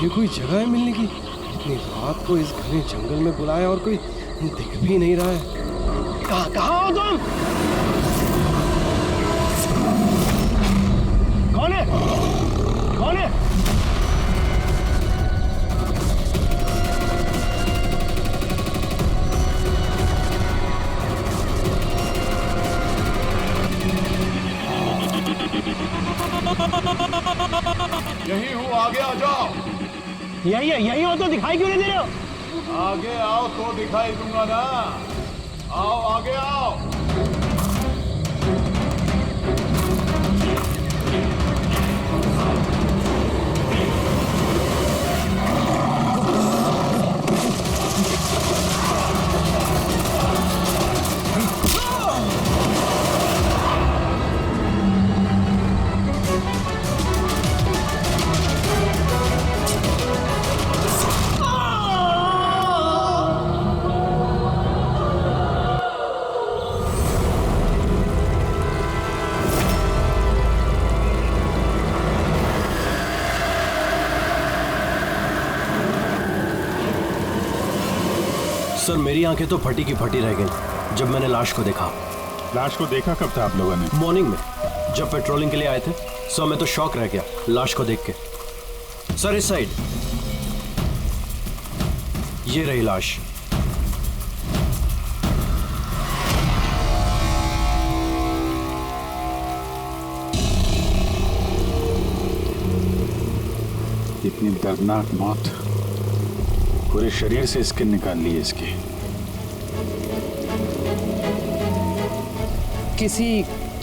ये कोई जगह है मिलने की? इतनी रात को इस घने जंगल में बुलाया और कोई दिख भी नहीं रहा है। कहाँ हो तुम? कौन है? कौन है? यही हूँ, आगे आ जाओ। यही हो तो दिखाई क्यों नहीं दे रहे हो? आगे आओ तो दिखाई दूंगा ना। आओ आगे आओ। सर मेरी आंखें तो फटी की फटी रह गई जब मैंने लाश को देखा। लाश को देखा कब था आप लोगों ने? मॉर्निंग में जब पेट्रोलिंग के लिए आए थे। सर मैं तो शॉक रह गया लाश को देख के। सर इस साइड ये रही लाश। इतनी दर्दनाक मौत, पूरे शरीर से स्किन निकाल ली है इसकी। किसी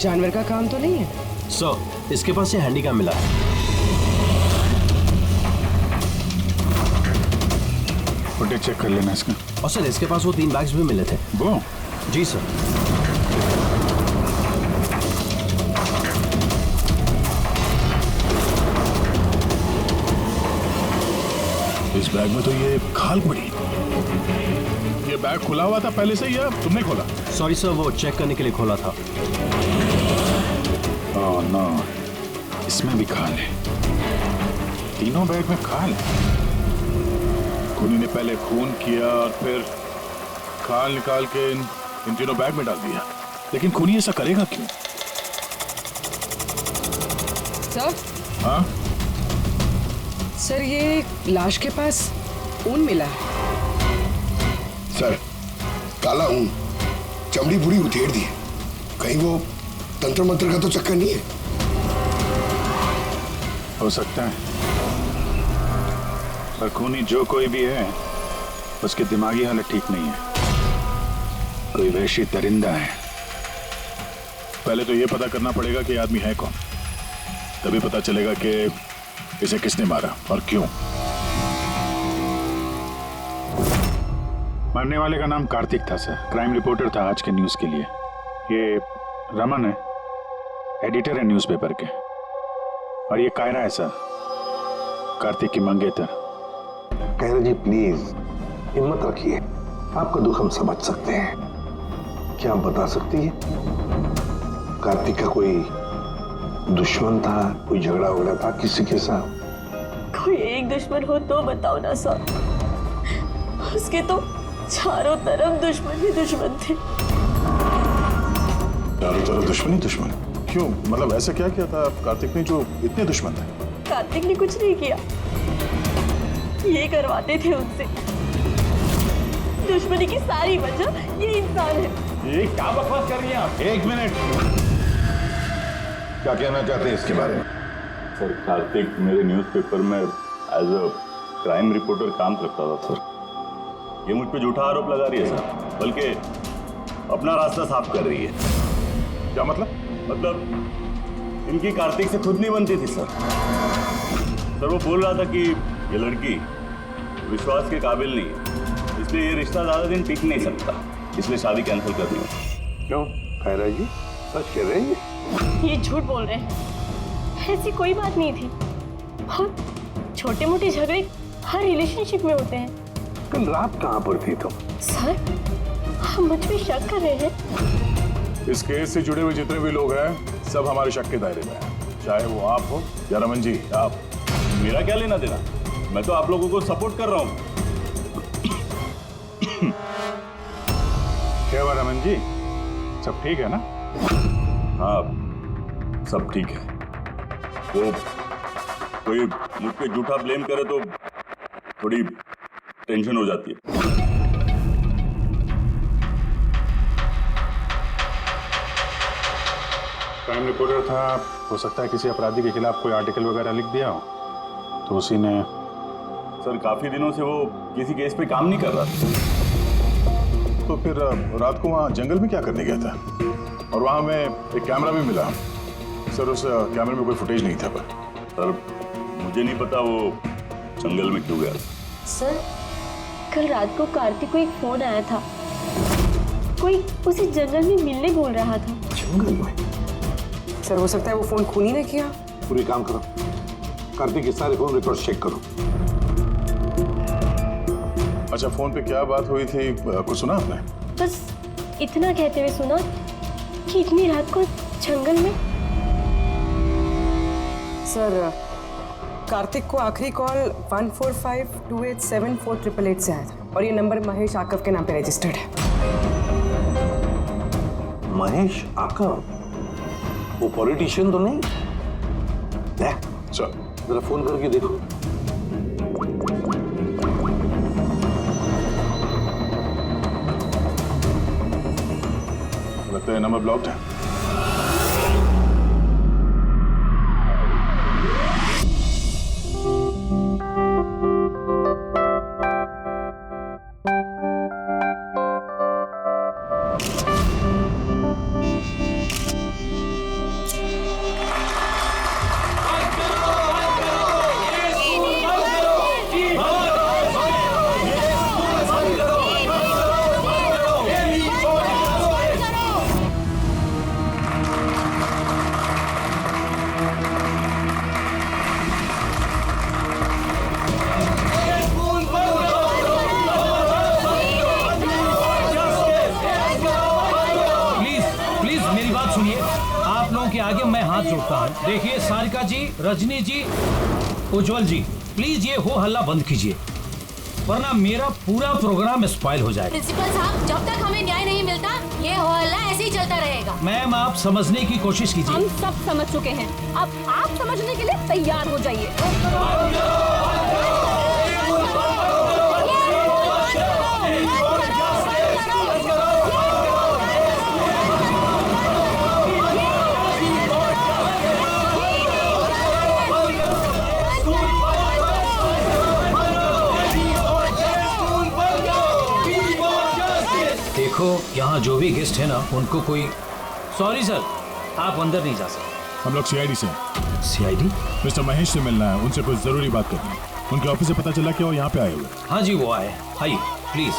जानवर का काम तो नहीं है? सर इसके पास ये हैंडीकैम मिला है। फुटेज चेक कर लेना इसका। और सर इसके पास वो 3 बैग्स भी मिले थे। वो? जी सर। इस बैग में तो ये खाल पड़ी। ये बैग खुला हुआ था पहले से या तुमने खोला? सॉरी सर वो चेक करने के लिए खोला था। ओह नो, इसमें भी खाल है। तीनों बैग में खाल है। खूनी ने पहले खून किया और फिर खाल निकाल के इन तीनों बैग में डाल दिया। लेकिन खूनी ऐसा करेगा क्यों? सर? हाँ सर ये लाश के पास ऊन मिला है। सर काला ऊन, चमड़ी पूरी उधेड़ दी है। कहीं वो तंत्र मंत्र का तो चक्कर नहीं है? हो सकता है, पर खूनी जो कोई भी है उसकी दिमागी हालत ठीक नहीं है। कोई वहशी दरिंदा है। पहले तो ये पता करना पड़ेगा कि आदमी है कौन, तभी पता चलेगा कि इसे किसने मारा और क्यों। मरने वाले का नाम कार्तिक था सर, क्राइम रिपोर्टर था आज के न्यूज के लिए। ये रमन है, एडिटर है न्यूज़पेपर के। और ये कायरा है सर, कार्तिक की मंगेतर। कायरा जी प्लीज हिम्मत रखिए, आपका दुख हम समझ सकते हैं। क्या आप बता सकती है कार्तिक का कोई दुश्मन था, कोई झगड़ा वगड़ा था किसी के साथ? कोई एक दुश्मन हो तो बताओ ना सर। उसके तो चारों तरफ दुश्मन ही दुश्मन थे। चारों तरफ दुश्मन ही दुश्मन? क्यों, मतलब ऐसा क्या किया था कार्तिक ने जो इतने दुश्मन थे? कार्तिक ने कुछ नहीं किया, ये करवाते थे उनसे। दुश्मनी की सारी वजह ये इंसान है। ये क्या बकवास कर रही हैं आप? एक मिनट, क्या कहना चाहते हैं इसके बारे में? सर कार्तिक मेरे न्यूज़पेपर में एज अ क्राइम रिपोर्टर काम करता था सर। ये मुझ पे झूठा आरोप लगा रही है सर, बल्कि अपना रास्ता साफ कर रही है। क्या मतलब? मतलब इनकी कार्तिक से खुद नहीं बनती थी सर। वो बोल रहा था कि ये लड़की विश्वास के काबिल नहीं है, इसलिए ये रिश्ता ज़्यादा दिन टिक नहीं सकता, इसलिए शादी कैंसिल कर दी। क्यों कायरा जी, सच कह रहे हैं? ये झूठ बोल रहे हैं, ऐसी कोई बात नहीं थी। और छोटे मोटे झगड़े हर रिलेशनशिप में होते हैं। कल रात कहाँ पर थी तुम? सर आप मुझ पे शक कर रहे हैं? इस केस से जुड़े हुए जितने भी लोग हैं सब हमारे शक के दायरे में हैं, चाहे वो आप हो या रमन जी। आप मेरा क्या लेना देना? मैं तो आप लोगों को सपोर्ट कर रहा हूँ। क्या हुआ रमन जी, सब ठीक है ना? हाँ, सब ठीक है। वो कोई मुझ पे झूठा ब्लेम करे तो थोड़ी टेंशन हो जाती है। क्राइम रिपोर्टर था, हो सकता है किसी अपराधी के खिलाफ कोई आर्टिकल वगैरह लिख दिया हो, तो उसी ने। सर, काफी दिनों से वो किसी केस पे काम नहीं कर रहा था। तो फिर रात को वहाँ जंगल में क्या करने गया था? और वहाँ हमें एक कैमरा भी मिला। सर, उस कैमरे में कोई फुटेज नहीं था। पर सर, मुझे नहीं पता वो जंगल में क्यों गया था। सर, कल रात को कार्तिक को एक फोन आया था। कोई उसे जंगल में मिलने बोल रहा था। जंगल में? सर हो सकता है वो फोन खूनी ने किया। पूरी काम करो, कार्तिक के सारे फोन रिकॉर्ड चेक करो। अच्छा, फोन पे क्या बात हुई थी, कुछ सुना आपने? बस इतना कहते हुए सुना कि इतनी रात को जंगल में। सर कार्तिक को आखिरी कॉल 1452874888 से आया था और ये नंबर महेश आकव के नाम पे रजिस्टर्ड है। महेश आकव? वो पॉलिटिशियन तो नहीं? चल जरा फोन करके देखो। लगता है नंबर ब्लॉक्ड है। आगे मैं हाथ जोड़ता हूँ। देखिए सारिका जी, रजनी जी, उज्जवल जी, प्लीज ये हो हल्ला बंद कीजिए, वरना मेरा पूरा प्रोग्राम स्पॉइल हो जाएगा। प्रिंसिपल साहब, जब तक हमें न्याय नहीं मिलता ये हो हल्ला ऐसे ही चलता रहेगा। मैम, आप समझने की कोशिश कीजिए। हम सब समझ चुके हैं, अब आप समझने के लिए तैयार हो जाइए। देखो, यहाँ जो भी गेस्ट है ना, उनको कोई। सॉरी सर, आप अंदर नहीं जा सकते। हम लोग सीआईडी से हैं। सीआईडी? मिस्टर महेश से मिलना है, उनसे कुछ जरूरी बात करनी है। उनके ऑफिस से पता चला कि वो यहाँ पे आए हुए। हाँ जी, वो आए। आइए प्लीज।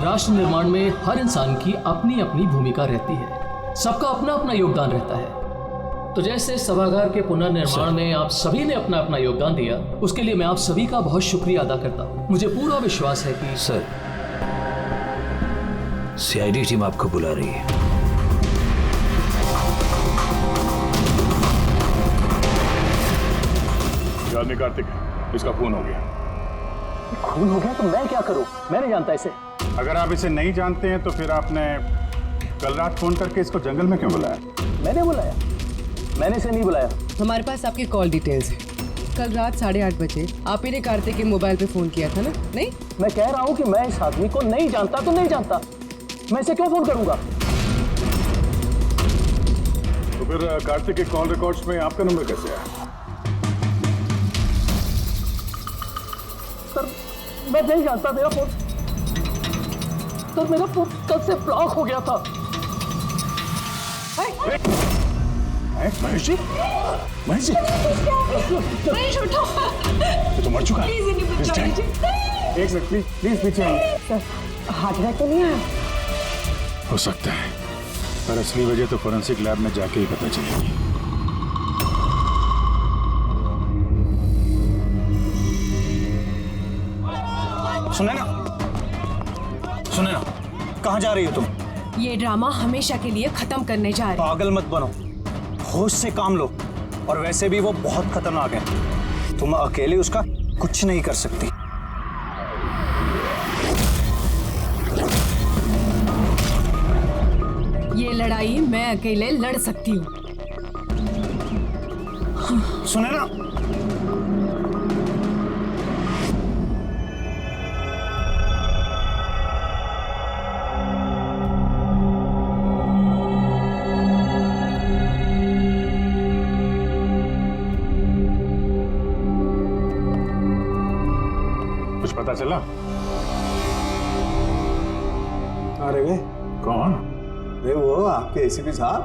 राष्ट्र निर्माण में हर इंसान की अपनी अपनी भूमिका रहती है, सबका अपना अपना योगदान रहता है। तो जैसे सभागार के पुनर्निर्माण में आप सभी ने अपना अपना योगदान दिया, उसके लिए मैं आप सभी का बहुत शुक्रिया अदा करता हूँ। मुझे पूरा विश्वास है कि सर, सीआईडी टीम आपको बुला रही है। आदमी कार्तिक है, इसका खून हो गया। खून हो गया तो मैं क्या करूँ? मैं नहीं जानता इसे। अगर आप इसे नहीं जानते हैं तो फिर आपने कल रात फोन करके इसको जंगल में क्यों बुलाया? मैंने बुलाया? मैंने इसे नहीं बुलाया। हमारे पास आपकी कॉल डिटेल्स है। कल रात 8:30 बजे आप ही ने कार्तिक के मोबाइल पे फोन किया था ना? नहीं, मैं कह रहा हूँ कि मैं इस आदमी को नहीं जानता तो नहीं जानता, मैं इसे क्यों फोन करूंगा? तो फिर कार्तिक के कॉल रिकॉर्ड्स में आपका नंबर कैसे आया? सर, मैं नहीं जानता। मेरा फोन कल से ब्लॉक हो गया था। महेश जी, महेश जी, महेश उठो। ये तो मर चुका है। प्लीज इन्हें बचा लीजिए। एक सेकंड, प्लीज पीछे आइए। सर हार्ट अटैक तो नहीं आया? हो सकता है, पर असली वजह तो फोरेंसिक लैब में जाके ही पता चलेगी। सुने ना, कहाँ जा रही हो तुम? ये ड्रामा हमेशा के लिए खत्म करने जा रहे हैं। पागल मत बनो, होश से काम लो। और वैसे भी वो बहुत खतरनाक है, तुम अकेले उसका कुछ नहीं कर सकती। ये लड़ाई मैं अकेले लड़ सकती हूँ। सुने ना, कुछ पता चला? अरे वे कौन? वे वो आपके एसीपी साहब।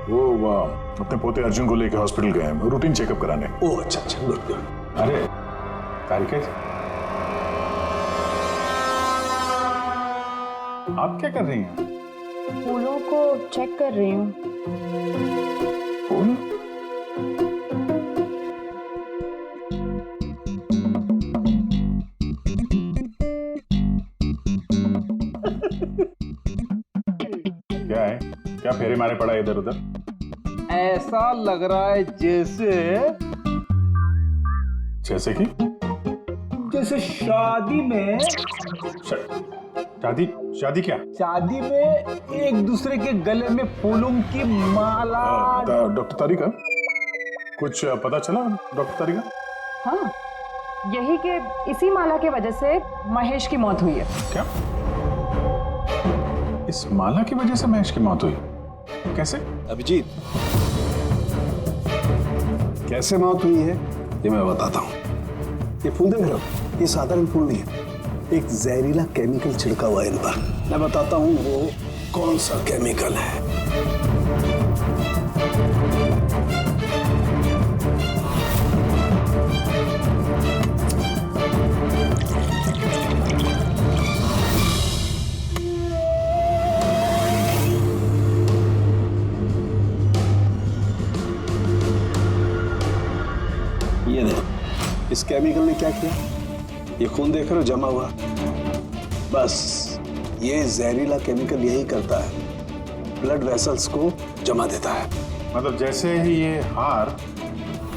वो अपने पोते अर्जुन को लेकर हॉस्पिटल गए हैं रूटीन चेकअप कराने। ओह अच्छा अच्छा, गुड गुड। अरे तारिके, आप क्या कर रही हैं? फूलों को चेक कर रही हूँ। फूल? क्या है? क्या फेरे मारे पड़ा इधर उधर? ऐसा लग रहा है जैसे कि जैसे शादी में शादी क्या? शादी में एक दूसरे के गले में फूलों की माला। डॉक्टर तारिका, कुछ पता चला डॉक्टर तारिका? हाँ, यही के इसी माला के वजह से महेश की मौत हुई है। क्या? इस माला की वजह से महेश की मौत हुई? कैसे? अभिजीत, कैसे मौत हुई है ये मैं बताता हूँ। ये फूल देख रहे हो, ये साधारण फूल नहीं है, एक जहरीला केमिकल छिड़का हुआ है इन पर। मैं बताता हूँ वो कौन सा केमिकल है। ये देखो, इस केमिकल ने क्या किया, ये खून देख रहे हो जमा हुआ, बस ये जहरीला केमिकल यही करता है, ब्लड वेसल्स को जमा देता है। मतलब जैसे ही ये हार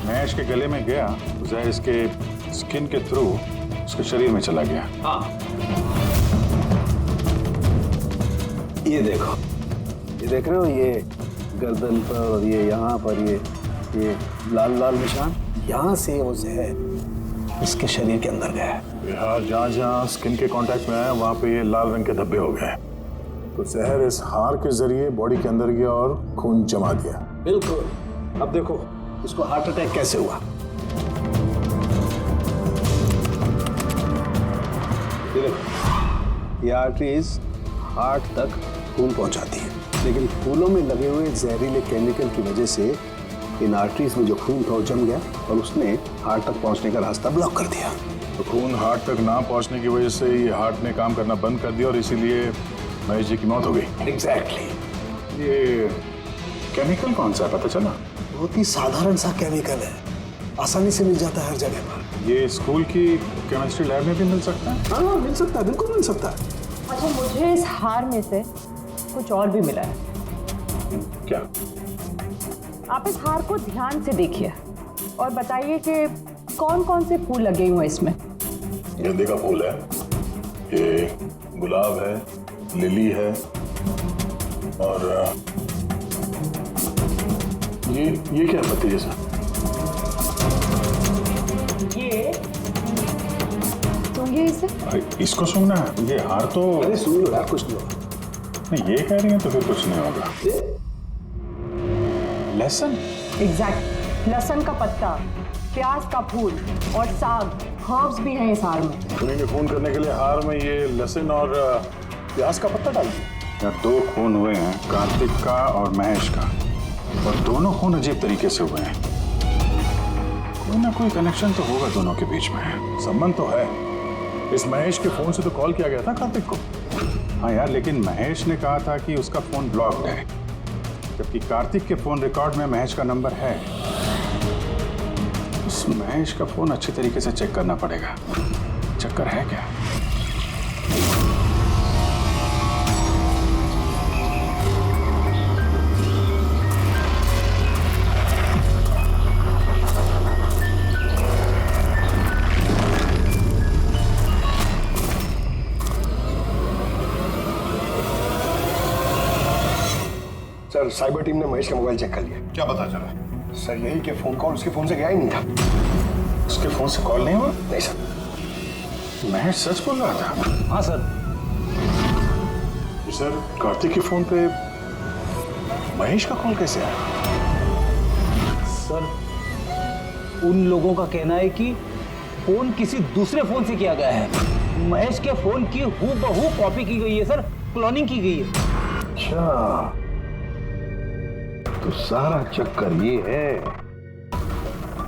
महेश के गले में गया तो जहर इसके स्किन के थ्रू उसके शरीर में चला गया। हाँ, ये देखो, ये देख रहे हो, ये गर्दन पर और ये यहाँ पर ये लाल लाल निशान, यहाँ से वो जहर इसके शरीर के अंदर गया है। बिहार जहाँ जहाँ स्किन के कांटेक्ट में आया वहाँ पे ये लाल रंग के धब्बे हो गए, तो जहर इस हार के जरिए बॉडी के अंदर गया और खून जमा दिया। बिल्कुल। अब देखो इसको हार्ट अटैक कैसे हुआ। ये देखो, ये आर्टरीज हार्ट तक खून पहुंचाती है, लेकिन फूलों में लगे हुए जहरीले केमिकल की वजह से इन आर्टरीज में जो खून था वो जम गया और उसने हार्ट तक पहुंचने का रास्ता ब्लॉक कर दिया। तो खून हार्ट तक ना पहुंचने की वजह से ये हार्ट ने काम करना बंद कर दिया और इसीलिए महेश जी की मौत हो गई। एग्जैक्टली। ये केमिकल कौन सा है पता चला? बहुत ही साधारण सा केमिकल है, आसानी से मिल जाता है हर जगह पर। ये स्कूल की केमिस्ट्री लैब में भी मिल सकता है? हाँ मिल सकता है, बिल्कुल मिल सकता है। अच्छा, मुझे इस हार में से कुछ और भी मिला है। क्या? आप इस हार को ध्यान से देखिए और बताइए कि कौन कौन से फूल लगे हुए हैं इसमें। गेंदे का फूल है, ये गुलाब है, लिली है और ये क्या पत्ती जैसा? ये सूंघिए इसे। इसको सूंघना है? ये हार तो अरे सुन लो यार, कुछ नहीं। ये कह रही है तो फिर कुछ नहीं होगा। लहसुन? एग्जैक्ट, लहसुन का पत्ता, प्याज का फूल और साग, हर्ब्स भी हैं इस हार में। सुनेंगे खून करने के लिए हार में ये लहसुन और प्याज का पत्ता डाल दिया। दो खून हुए हैं, कार्तिक का और महेश का, और दोनों खून अजीब तरीके से हुए हैं। कोई ना कोई कनेक्शन तो होगा दोनों के बीच में, संबंध तो है। इस महेश के फोन से तो कॉल किया गया था कार्तिक को। हाँ यार, लेकिन महेश ने कहा था कि उसका फोन ब्लॉक्ड है, जबकि कार्तिक के फोन रिकॉर्ड में महेश का नंबर है। इस महेश का फोन अच्छे तरीके से चेक करना पड़ेगा, चक्कर है क्या? सर साइबर टीम ने महेश का मोबाइल चेक कर लिया। क्या पता चला? सर यही कि फोन कॉल उसके फोन से गया ही नहीं था। उसके फोन से कॉल नहीं हुआ? नहीं सर। महेश सच बोल रहा था? हाँ सर। सर कार्तिक के फोन पे महेश का कॉल कैसे आया? सर उन लोगों का कहना है कि फोन किसी दूसरे फोन से किया गया है। महेश के फोन की हूबहू कॉपी की गई है सर, क्लोनिंग की गई है। अच्छा तो सारा चक्कर ये है,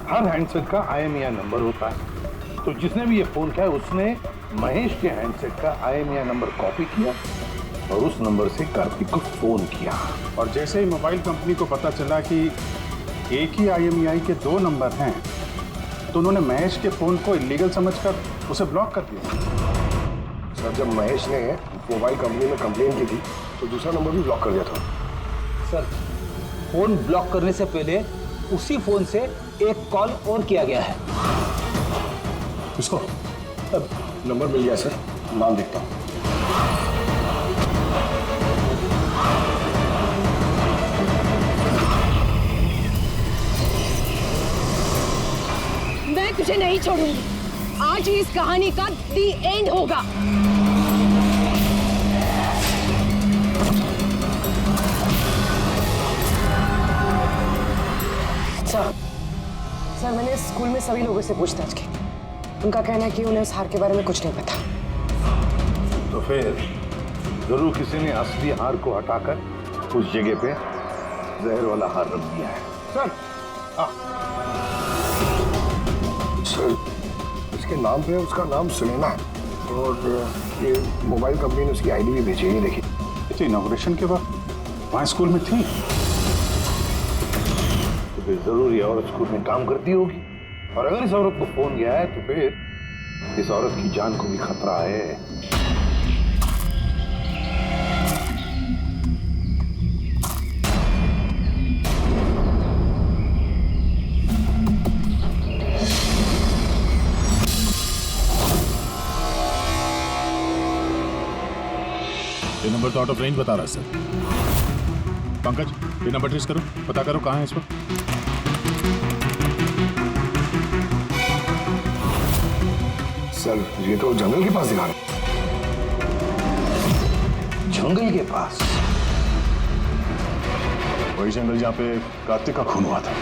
हर हैंडसेट का IMEI नंबर होता है, तो जिसने भी ये फोन किया उसने महेश के हैंडसेट का IMEI नंबर कॉपी किया और उस नंबर से कार्तिक को फोन किया। और जैसे ही मोबाइल कंपनी को पता चला कि एक ही IMEI के 2 नंबर हैं, तो उन्होंने महेश के फोन को इलीगल समझकर उसे ब्लॉक कर दिया। सर जब महेश ने मोबाइल कंपनी में कंप्लेन की थी तो दूसरा नंबर भी ब्लॉक कर दिया था। सर फोन ब्लॉक करने से पहले उसी फोन से एक कॉल और किया गया है। किसको? अब नंबर मिल गया सर, नाम देखता हूँ। मैं तुझे नहीं छोड़ूंगी। आज ही इस कहानी का दी एंड होगा। सर मैंने स्कूल में सभी लोगों से पूछताछ की। उनका कहना है कि उन्हें इस हार के बारे में कुछ नहीं पता। तो फिर जरूर किसी ने असली हार को हटाकर उस जगह पे जहर वाला हार रख दिया है। सर सर इसके नाम पे उसका नाम सुनैना है और ये मोबाइल कंपनी ने उसकी ID भी भेजी है, देखिए। तो इनॉग्रेशन के बाद वहाँ स्कूल में थी, तो फिर जरूर ये औरत स्कूल में काम करती होगी, और अगर इस औरत को फोन गया है तो फिर इस औरत की जान को भी खतरा है। ये नंबर तो आउट ऑफ रेंज बता रहा है सर। पंकज ये नंबर ट्रेस करो, पता करो कहाँ है इस वक्त। सर ये तो जंगल के पास दिखा रहे। जंगल के पास? वही जंगल जहाँ पे कार्तिक का खून हुआ था।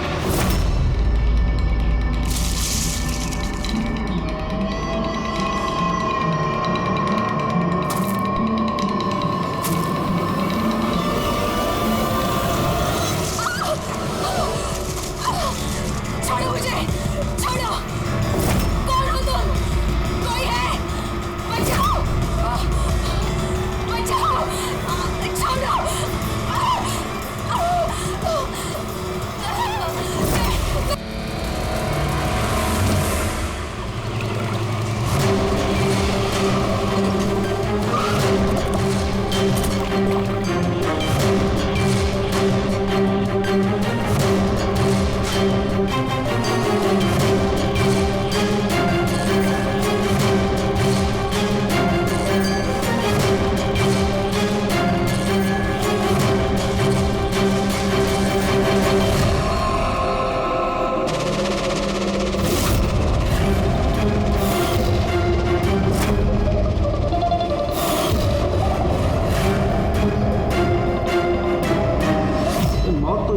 छोड़ो मुझे, छोड़ो। कौन हो तुम? कोई है? बचाओ, बचाओ, छोड़ो।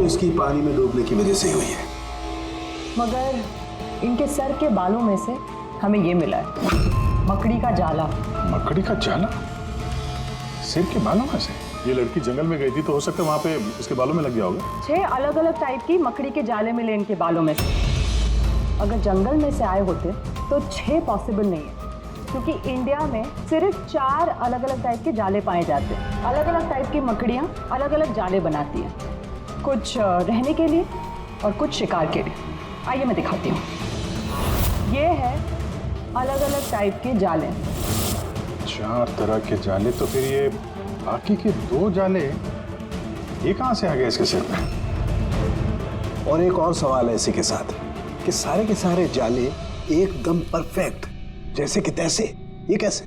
इसकी पानी में डूबने की वजह से हुई है। मगर इनके सर के बालों में से हमें ये मिला है, मकड़ी का जाला। मकड़ी का जाला? सिर के बालों में से? ये लड़की जंगल में गई थी तो हो सकता है वहां पे उसके बालों में लग गया होगा। 6 अलग अलग टाइप की मकड़ी के जाले मिले इनके बालों में से। अगर जंगल में से आए होते तो 6 पॉसिबल नहीं है, क्योंकि इंडिया में सिर्फ 4 अलग अलग टाइप के जाले पाए जाते हैं। अलग अलग टाइप की मकड़ियाँ अलग अलग जाले बनाती हैं, कुछ रहने के लिए और कुछ शिकार के लिए। आइए मैं दिखाती हूँ। ये है अलग अलग टाइप के जाले। 4 तरह के जाले, तो फिर ये बाकी के 2 जाले ये कहाँ से आ गए इसके सिर पे? और एक और सवाल है इसी के साथ कि सारे के सारे जाले एकदम परफेक्ट जैसे कि तैसे, ये कैसे?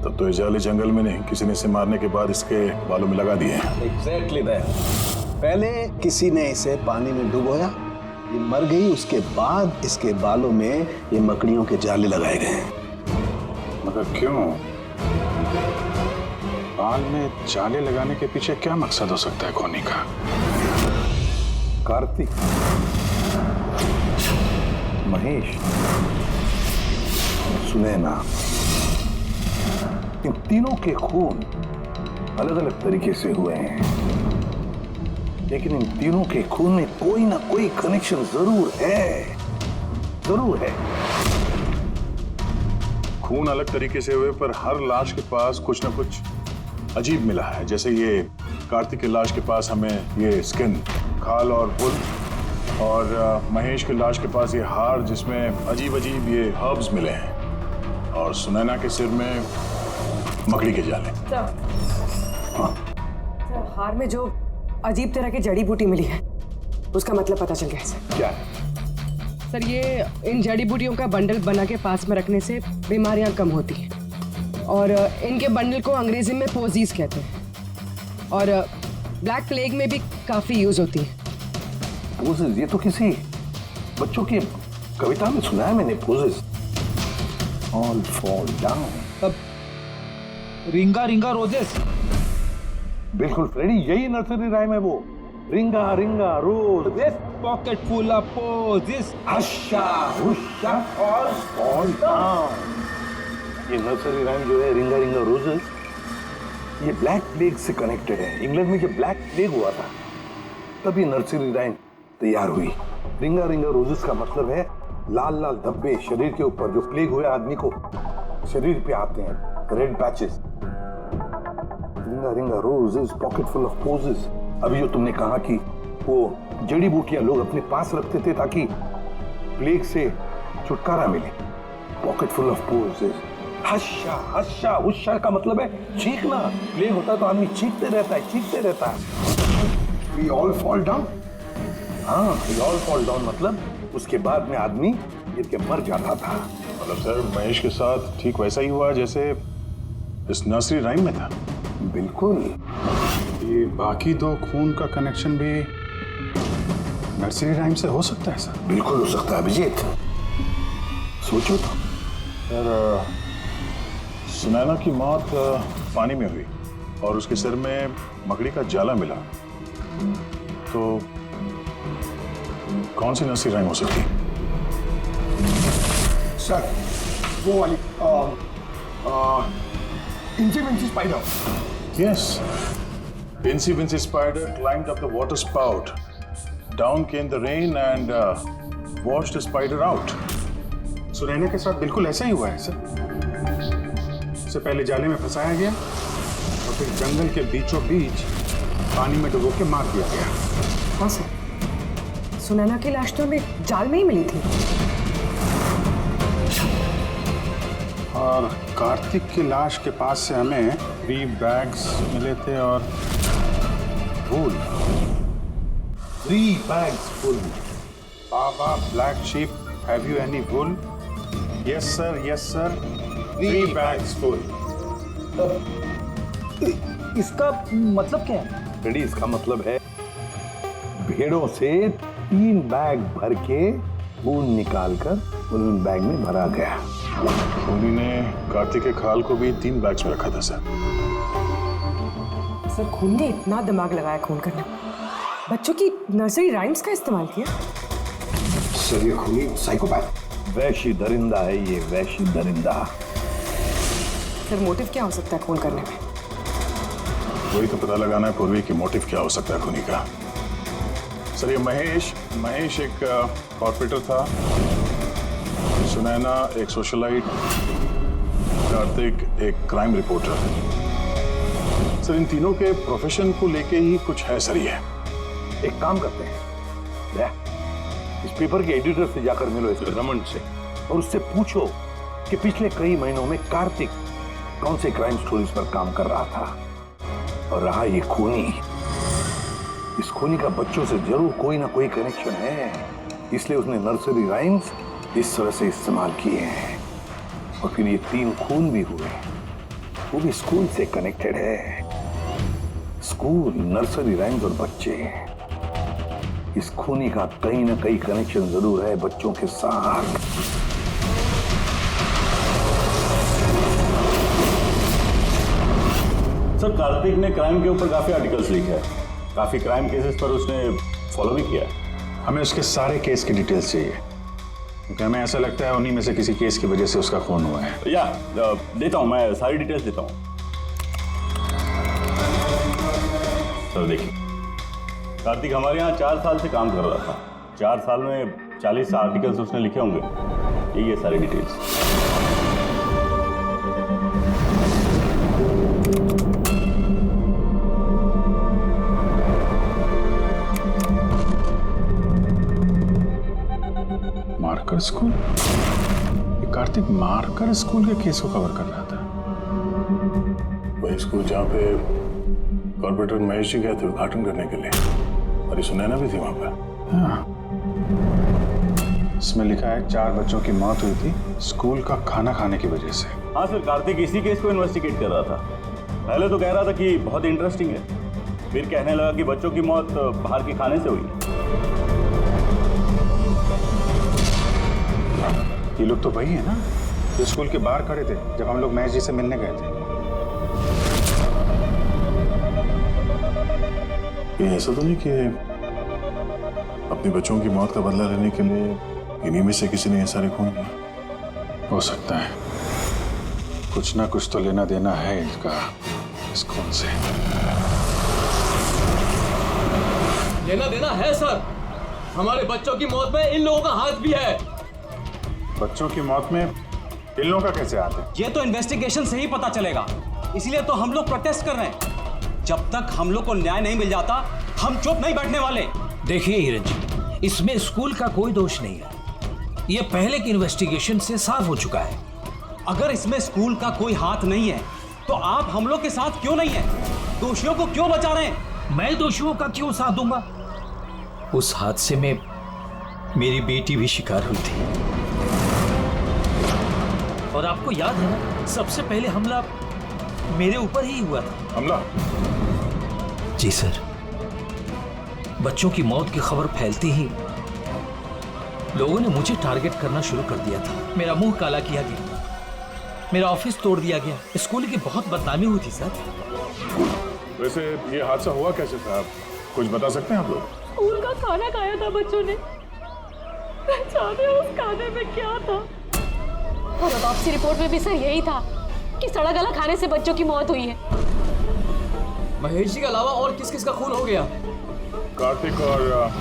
तब तो इजाली जंगल में नहीं, किसी ने इसे मारने के बाद इसके बालों में लगा दिए हैं। Exactly that. पहले किसी ने इसे पानी में डुबोया, ये मर गई, उसके बाद इसके बालों में ये मकड़ियों के जाले लगाए गए। मगर क्यों? बाल में जाले लगाने के पीछे क्या मकसद हो सकता है खोनी का? कार्तिक, महेश, सुनैना, इन तीनों के खून अलग अलग तरीके से हुए हैं, लेकिन इन तीनों के खून में कोई ना कोई कनेक्शन जरूर है, जरूर है। खून अलग तरीके से हुए, पर हर लाश के पास कुछ ना कुछ अजीब मिला है। जैसे ये कार्तिक की लाश के पास हमें ये स्किन, खाल और वुल, और महेश की लाश के पास ये हार जिसमें अजीब अजीब ये हर्ब्स मिले हैं, और सुनैना के सिर में मकड़ी के जाले। सर, हार में जो अजीब तरह की जड़ी बूटी मिली है उसका मतलब पता चल गया सर। क्या? सर, ये इन जड़ी बूटियों का बंडल बना के पास में रखने से बीमारियां कम होती हैं, और इनके बंडल को अंग्रेजी में पोजीज कहते हैं, और ब्लैक प्लेग में भी काफी यूज होती है। पोजेस? ये तो किसी बच्चों की कविता में सुना है मैंने। Posies, all fall down. तब रिंगा रिंगा रोजेस। बिल्कुल फ्रेडी, यही नर्सरी राइम है वो। Ring a ring a rose, pocket full of posies, हशा हुशा ऑल फॉल डाउन। ये नर्सरी राइम जो है, रिंगा रिंगा रोजेस, ये ब्लैक प्लेग से कनेक्टेड है। इंग्लैंड में जब ब्लैक प्लेग हुआ था तब ये नर्सरी राइम तैयार हुई। रिंगा रिंगा रोजेस का मतलब है लाल लाल धब्बे शरीर के ऊपर जो प्लेग हुए आदमी को शरीर पे आते हैं, red patches. Ring a ring a roses, pocket full of posies. अभी जो तुमने कहा कि वो जड़ी बूटियां लोग अपने पास रखते थे ताकि प्लेग से छुटकारा मिले, pocket full of posies. Hush hush हुशा का मतलब है चीखना। प्लेग होता है तो आदमी चीखते रहता है, चीखते रहता है। We all fall down। हाँ, we all fall down मतलब उसके बाद में आदमी गिर के मर जाता था। मतलब सर, महेश के साथ ठीक वैसा ही हुआ जैसे इस नर्सरी राइम में था। बिल्कुल। ये बाकी दो खून का कनेक्शन भी नर्सरी राइम से हो सकता है सर? बिल्कुल हो सकता है अभिजीत, सोचो तो। सर, सुनैना की मौत पानी में हुई और उसके सिर में मकड़ी का जाला मिला, तो कौन सी नर्सरी राइम हो सकती है? सर, वो वाली इंची Vinci spider. Yes. Incy Wincy Spider climbed up the water spout. Down came the rain and washed the spider out. Sunaina के साथ बिल्कुल ऐसा ही हुआ है सर। उससे पहले जाले में फंसाया गया और फिर जंगल के बीचों बीच पानी में डुबो के मार दिया गया। हाँ सर, सुनैना की लाश तो हमें जाल में ही मिली थी। और कार्तिक की लाश के पास से हमें 3 बैग्स मिले थे और वूल। 3 bags full। Baa baa black sheep, have you any wool? Yes sir, yes sir, 3 bags full। इसका मतलब क्या है? रेडी, इसका मतलब है भेड़ों से 3 बैग भर के खून निकालकर उन बैग में भरा गया। खूनी ने कार्तिक के खाल को भी 3 बैग्स में रखा था सर। सर, खून ने इतना दिमाग लगाया खून करने में, बच्चों की नर्सरी राइम्स का इस्तेमाल किया। सर, ये खूनी साइकोपैथ, वैशी दरिंदा है ये, वैशी दरिंदा। सर, मोटिव क्या हो सकता है खून करने में? वही तो पता लगाना है पूर्वी की मोटिव क्या हो सकता है खूनी का। सर, ये महेश एक कॉर्पोरेटर था, सुनैना एक सोशलाइट, कार्तिक एक क्राइम रिपोर्टर। सर, इन तीनों के प्रोफेशन को लेके ही कुछ है सर। ये एक काम करते हैं, इस पेपर के एडिटर से जाकर मिलो, इस रमन से, और उससे पूछो कि पिछले कई महीनों में कार्तिक कौन से क्राइम स्टोरीज पर काम कर रहा था। और रहा ये खूनी, इस खूनी का बच्चों से जरूर कोई ना कोई कनेक्शन है, इसलिए उसने नर्सरी राइम्स इस तरह से इस्तेमाल किए हैं और फिर ये 3 खून भी हुए। वो भी स्कूल से कनेक्टेड है। स्कूल, नर्सरी राइम्स और बच्चे, इस खूनी का कहीं ना कहीं कनेक्शन जरूर है बच्चों के साथ। सर कार्तिक ने क्राइम के ऊपर काफी आर्टिकल्स लिखे हैं, काफी क्राइम केसेस पर उसने फॉलो भी किया है। हमें उसके सारे केस की डिटेल्स चाहिए, क्योंकि हमें ऐसा लगता है उन्हीं में से किसी केस की वजह से उसका खून हुआ है। या देता हूं, मैं सारी डिटेल्स देता हूं। सर देखिए, कार्तिक हमारे यहाँ 4 साल से काम कर रहा था। 4 साल में 40 आर्टिकल्स उसने लिखे होंगे। ये सारी डिटेल्स। Marker school? ये कार्तिक मार्कर स्कूल के केस को कवर कर रहा था। वही स्कूल जहाँ पे कॉर्पोरेटर महेश जी गए थे उद्घाटन करने के लिए, और ये सुनैना भी थी वहां पर। हाँ, इसमें लिखा है 4 बच्चों की मौत हुई थी स्कूल का खाना खाने की वजह से। हाँ सर, कार्तिक इसी केस को इन्वेस्टिगेट कर रहा था। पहले तो कह रहा था कि बहुत इंटरेस्टिंग है, फिर कहने लगा कि बच्चों की मौत बाहर के खाने से हुई। ये लोग तो वही है ना जो स्कूल के बाहर खड़े थे जब हम लोग महेश जी से मिलने गए थे। ये ऐसा तो नहीं कि अपने बच्चों की मौत का बदला लेने के लिए इन्हीं में से किसी ने ये सारे खून किए? हो सकता है, कुछ ना कुछ तो लेना देना है इनका इस खून से। लेना देना है सर। हमारे बच्चों की मौत में इन लोगों का हाथ भी है। बच्चों की मौत में इन लोगों का कैसे हाथ है? ये तो इन्वेस्टिगेशन से ही पता चलेगा, इसलिए तो हम लोग प्रोटेस्ट कर रहे हैं। जब तक हम लोग को न्याय नहीं मिल जाता, हम चुप नहीं बैठने वाले। देखिए हिरन जी, इसमें स्कूल का कोई दोष नहीं है। ये पहले की इन्वेस्टिगेशन से साफ हो चुका है। अगर इसमें स्कूल का कोई हाथ नहीं है तो आप हम लोग के साथ क्यों नहीं है? दोषियों को क्यों बचा रहे हैं? मैं दोषियों का क्यों साथ दूंगा? उस हादसे में मेरी बेटी भी शिकार हुई थी, और आपको याद है ना, सबसे पहले हमला मेरे ऊपर ही हुआ था। हमला? जी सर। बच्चों की मौत की खबर फैलती ही लोगों ने मुझे टारगेट करना शुरू कर दिया था। मेरा मुंह काला किया गया, मेरा ऑफिस तोड़ दिया गया, स्कूल की बहुत बदनामी हुई थी सर। वैसे ये हादसा हुआ कैसे था, कुछ बता सकते हैं आप लोग? स्कूल का खाना खाया था बच्चों ने, जाने उस खाने में क्या था। और ऑटोप्सी रिपोर्ट में भी सर यही था कि सड़ा गला खाने से बच्चों की मौत हुई है। महेश जी के अलावा और किस किस का खून हो गया? कार्तिक और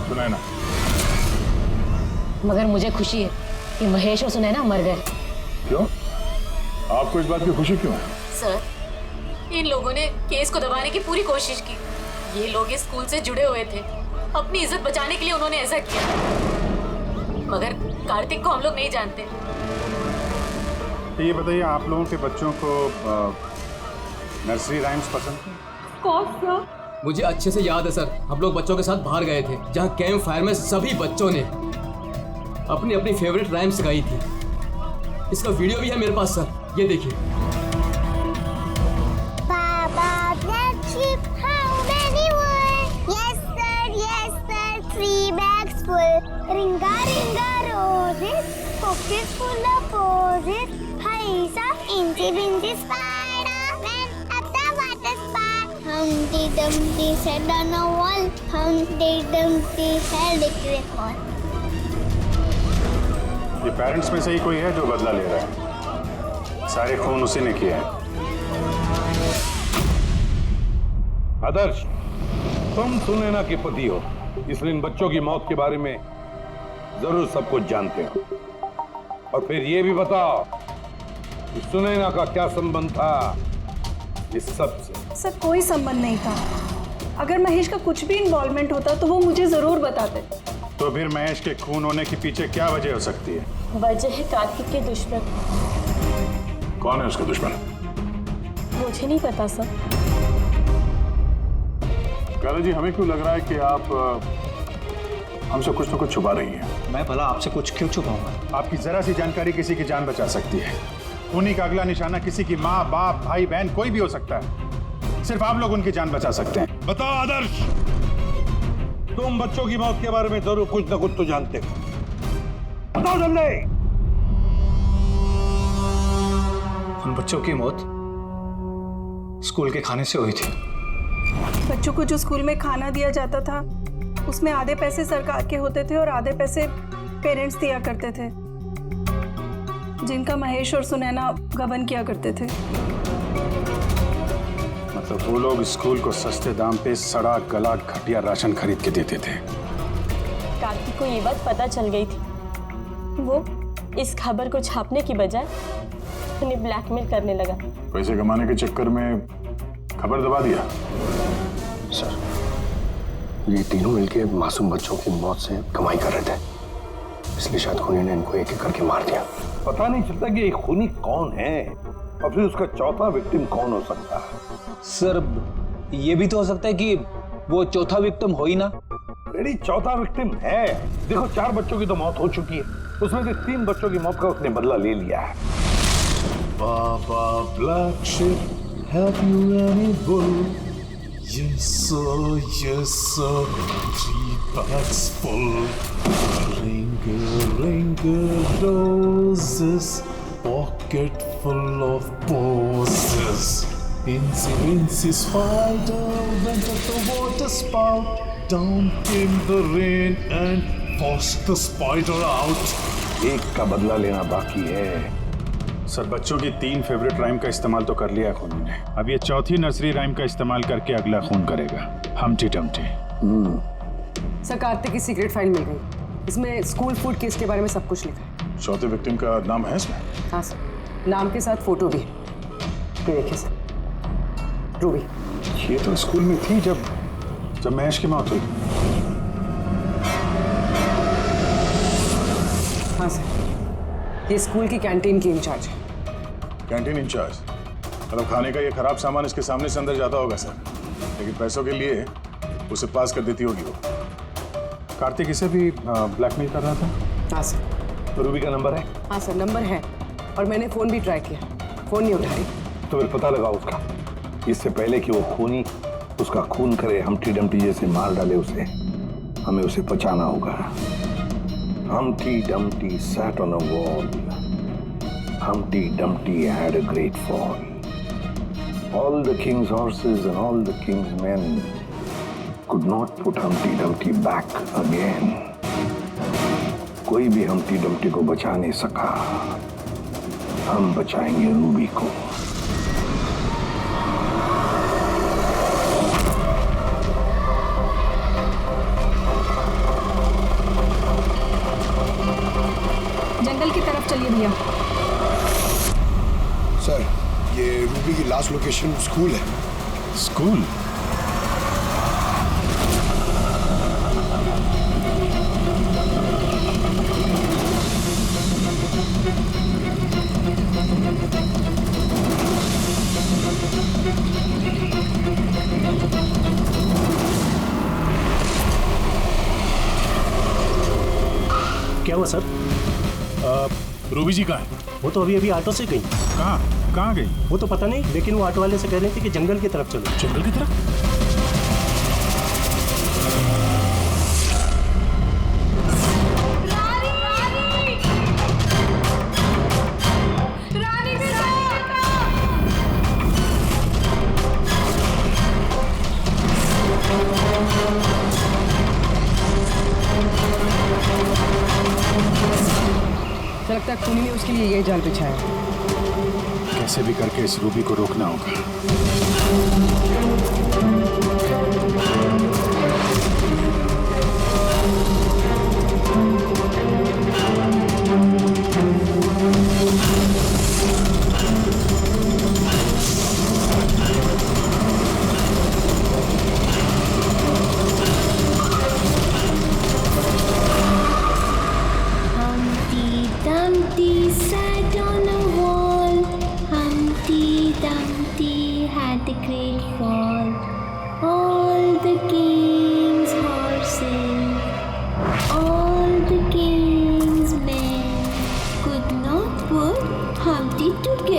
सुनैना। मगर मुझे खुशी है कि महेश और सुनैना मर गए। क्यों? आपको इस बात की खुशी क्यों है? सर, इन लोगों ने केस को दबाने की पूरी कोशिश की। ये लोग इस स्कूल से जुड़े हुए थे, अपनी इज्जत बचाने के लिए उन्होंने ऐसा किया। मगर कार्तिक को हम लोग नहीं जानते। ये बताइए, आप लोगों के बच्चों को नर्सरी राइम्स पसंद है? कौन सा? मुझे अच्छे से याद है सर, हम लोग बच्चों के साथ बाहर गए थे जहाँ कैंप फायर में सभी बच्चों ने अपनी अपनी फेवरेट राइम्स गाई थी। इसका वीडियो भी है मेरे पास सर, ये देखिए। Ringa ringa roses, pockets full of posies. He's a incy wincy spider, went up the water spout. Humpty Dumpty sat on a wall, Humpty Dumpty held a great ball. ये parents में से ही कोई है जो बदला ले रहा है? सारे खून उसी ने किए हैं। आदर्श, तुम सुनैना के पति हो, इसलिए इन बच्चों की मौत के बारे में जरूर सब कुछ जानते हो। और फिर ये भी बताओ कि सुनैना का क्या संबंध था इस सब से? सर, कोई संबंध नहीं था। अगर महेश का कुछ भी इन्वॉल्वमेंट होता तो वो मुझे जरूर बताते। तो फिर महेश के खून होने के पीछे क्या वजह हो सकती है? वजह है कार्तिक के दुश्मन। कौन है उसका दुश्मन? मुझे नहीं पता सर। काला जी, हमें क्यों लग रहा है कि आप हमसे कुछ तो कुछ छुपा रही हैं? मैं भला आपसे कुछ क्यों छुपाऊंगा? आपकी जरा सी जानकारी किसी की जान बचा सकती है। खूनी का अगला निशाना किसी की माँ, बाप, भाई, बहन कोई भी हो सकता है। सिर्फ आप लोग उनकी जान बचा सकते हैं। बताओ आदर्श, तुम बच्चों की मौत के बारे में जरूर कुछ न कुछ तो जानते हो। बताओ जल्दी। उन बच्चों की मौत स्कूल के खाने से हुई थी। बच्चों को जो स्कूल में खाना दिया जाता था उसमें आधे पैसे सरकार के होते थे और आधे पैसे पेरेंट्स दिया करते थे, जिनका महेश और सुनैना गबन किया करते थे। मतलब वो लोग स्कूल को सस्ते दाम पे सड़ा गला घटिया राशन खरीद के देते थे। कार्तिक को ये बात पता चल गई थी। वो इस खबर को छापने की बजाय उन्हें ब्लैकमेल करने लगा। पैसे कमाने के चक्कर में खबर दबा दिया। सर, ये तीनों मिलके मासूम बच्चों की मौत से कमाई कर रहे थे, इसलिए शायद खूनी ने इनको एक एक करके मार दिया। पता नहीं चलता कि ये खूनी कौन है और फिर उसका चौथा विक्टिम कौन हो सकता है। सर, ये भी तो हो सकता है कि वो चौथा विक्टिम हो ही ना। रेडी, चौथा विक्टिम है। देखो, 4 बच्चों की तो मौत हो चुकी है, उसमें से 3 बच्चों की मौत का उसने बदला ले लिया है। Baba Black Sheep, have you any wool? Yes sir, 3 bags full. Ringa roses, pocket full of posies. Incy spider went up the water spout. Down came the rain and forced the spider out. एक का बदला लेना बाकी है। Sir, बच्चों की 3 favourite rhyme का इस्तेमाल तो कर लिया है खूनी ने। अब ये चौथी नर्सरी राइम का इस्तेमाल करके अगला खून करेगा, हमटी डमटी। सर, कार्तिक की सीक्रेट फाइल मिल गई। इसमें स्कूल फूड केस के बारे में सब कुछ लिखा है। चौथे विक्टिम का नाम है इसमें? हाँ सर, नाम के साथ फोटो भी। ये देखिए सर, रूबी। ये तो स्कूल में थी जब महेश की मौत हुई। हाँ सर, ये स्कूल की कैंटीन की इंचार्ज है। Canteen in charge? मतलब खाने का ये खराब सामान इसके सामने से अंदर जाता होगा सर, लेकिन पैसों के लिए उसे पास कर देती होगी वो। कार्तिक इसे भी ब्लैकमेल कर रहा था? हाँ सर। तो रूबी का नंबर है? हाँ सर, नंबर है और मैंने फोन भी ट्राई किया, फोन नहीं उठा रही। तो फिर पता लगाओ उसका, इससे पहले कि वो खूनी उसका खून करे, हमटी डमटी जैसे मार डाले उसे। हमें उसे बचाना होगा। Humpty Dumpty sat on a wall. Humpty Dumpty had a great fall. All the king's horses and all the king's men could not put Humpty Dumpty back again. कोई भी Humpty Dumpty को बचा नहीं सका। हम बचाएंगे रूबी को। जंगल की तरफ चलिए भैया। सर, ये रूबी की लास्ट लोकेशन स्कूल है। स्कूल? क्या हुआ सर? रूबी जी कहाँ है? वो तो अभी ऑटो से गई। कहाँ गई? वो तो पता नहीं, लेकिन वो ऑटो वाले से कह रही थी कि जंगल की तरफ चलो। जंगल की तरफ? लगता है खूनी ने उसके लिए यही जाल बिछाया। कैसे भी करके इस रूबी को रोकना होगा। Dumpty sat on a wall. Humpty Dumpty had a great fall. All the king's horses, all the king's men could not put Humpty together.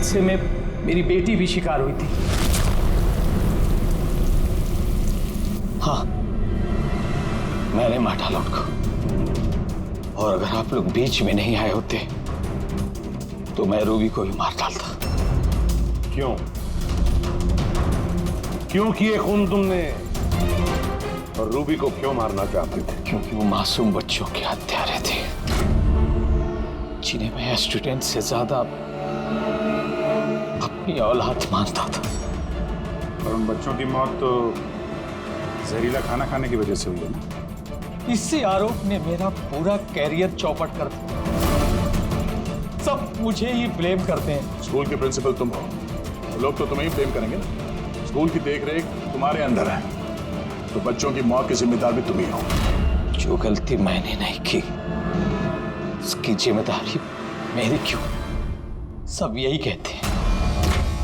हादसे में मेरी बेटी भी शिकार हुई थी। हाँ, मैंने मार डाला उनको। और अगर आप लोग बीच में नहीं आए होते तो मैं रूबी को भी मार डालता। क्यों? क्यों किए खून तुमने? और रूबी को क्यों मारना चाहते थे? क्योंकि वो मासूम बच्चों के हत्यारे थे, जिन्हें मैं स्टूडेंट से ज्यादा अपनी औलाद मानता था। और उन बच्चों की मौत तो जहरीला खाना खाने की वजह से हुई है ना? इससे आरोप ने मेरा पूरा कैरियर चौपट कर दिया। सब मुझे ही ब्लेम करते हैं। स्कूल के प्रिंसिपल तुम हो, लोग तो तुम्हें ही ब्लेम करेंगे ना। स्कूल की देखरेख तुम्हारे अंदर है, तो बच्चों की मौत के जिम्मेदार भी तुम ही हो। जो गलती मैंने नहीं की उसकी जिम्मेदारी मेरी क्यों? सब यही कहते हैं।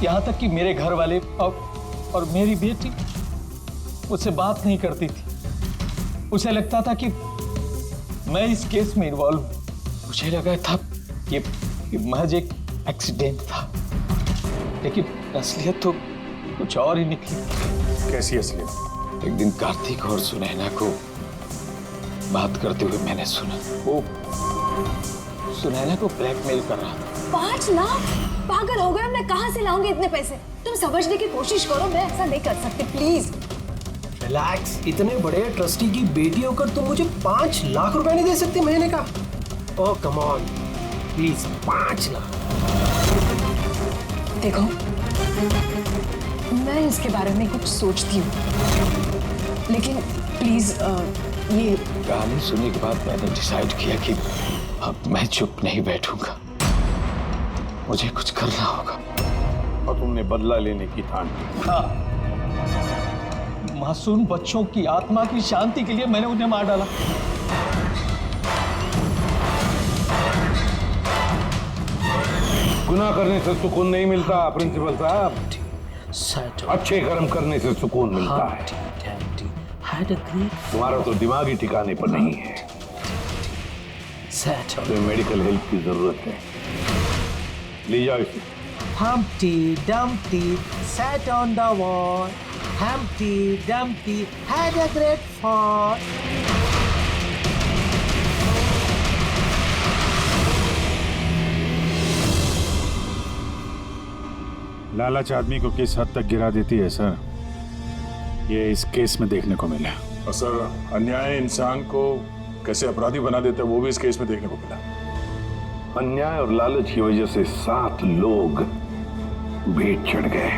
यहाँ तक कि मेरे घर वाले और मेरी बेटी मुझसे बात नहीं करती थी। उसे लगता था कि मैं इस केस में इन्वॉल्व हूं। मुझे लगा था ये महज एक एक्सीडेंट था, लेकिन असलियत तो कुछ और ही निकली। कैसी असलियत? एक दिन कार्तिक और सुनैना को बात करते हुए मैंने सुना। वो सुनैना को ब्लैकमेल कर रहा था। 5 लाख? पागल हो गए, मैं कहां से लाऊंगी इतने पैसे? तुम समझने की कोशिश करो, मैं ऐसा नहीं कर सकती, प्लीज। रिलैक्स। इतने बड़े ट्रस्टी की बेटी होकर तुम मुझे 5 लाख रुपए नहीं दे सकते महीने का? ओह कम ऑन प्लीज, 5 लाख। देखो, मैं इसके बारे में कुछ सोचती हूँ, लेकिन प्लीज ये कहानी सुनने के बाद मैंने डिसाइड किया कि अब मैं चुप नहीं बैठूंगा, मुझे कुछ करना होगा। और तुमने बदला लेने की ठान ली। हाँ, मासूम बच्चों की आत्मा की शांति के लिए मैंने उन्हें मार डाला। गुनाह करने से सुकून नहीं मिलता प्रिंसिपल साहब, अच्छे कर्म करने से सुकून मिलता है। तुम्हारा तो दिमाग ही ठिकाने पर नहीं है। तुम्हें मेडिकल हेल्प की जरूरत है, ले जाओ इसे। Humpty Dumpty sat on the wall. Humpty Dumpty had a great fall. लालच आदमी को किस हद तक गिरा देती है सर, ये इस केस में देखने को मिला। और सर, अन्याय इंसान को कैसे अपराधी बना देता है वो भी इस केस में देखने को मिला। अन्याय और लालच की वजह से 7 लोग भेंट चढ़ गए।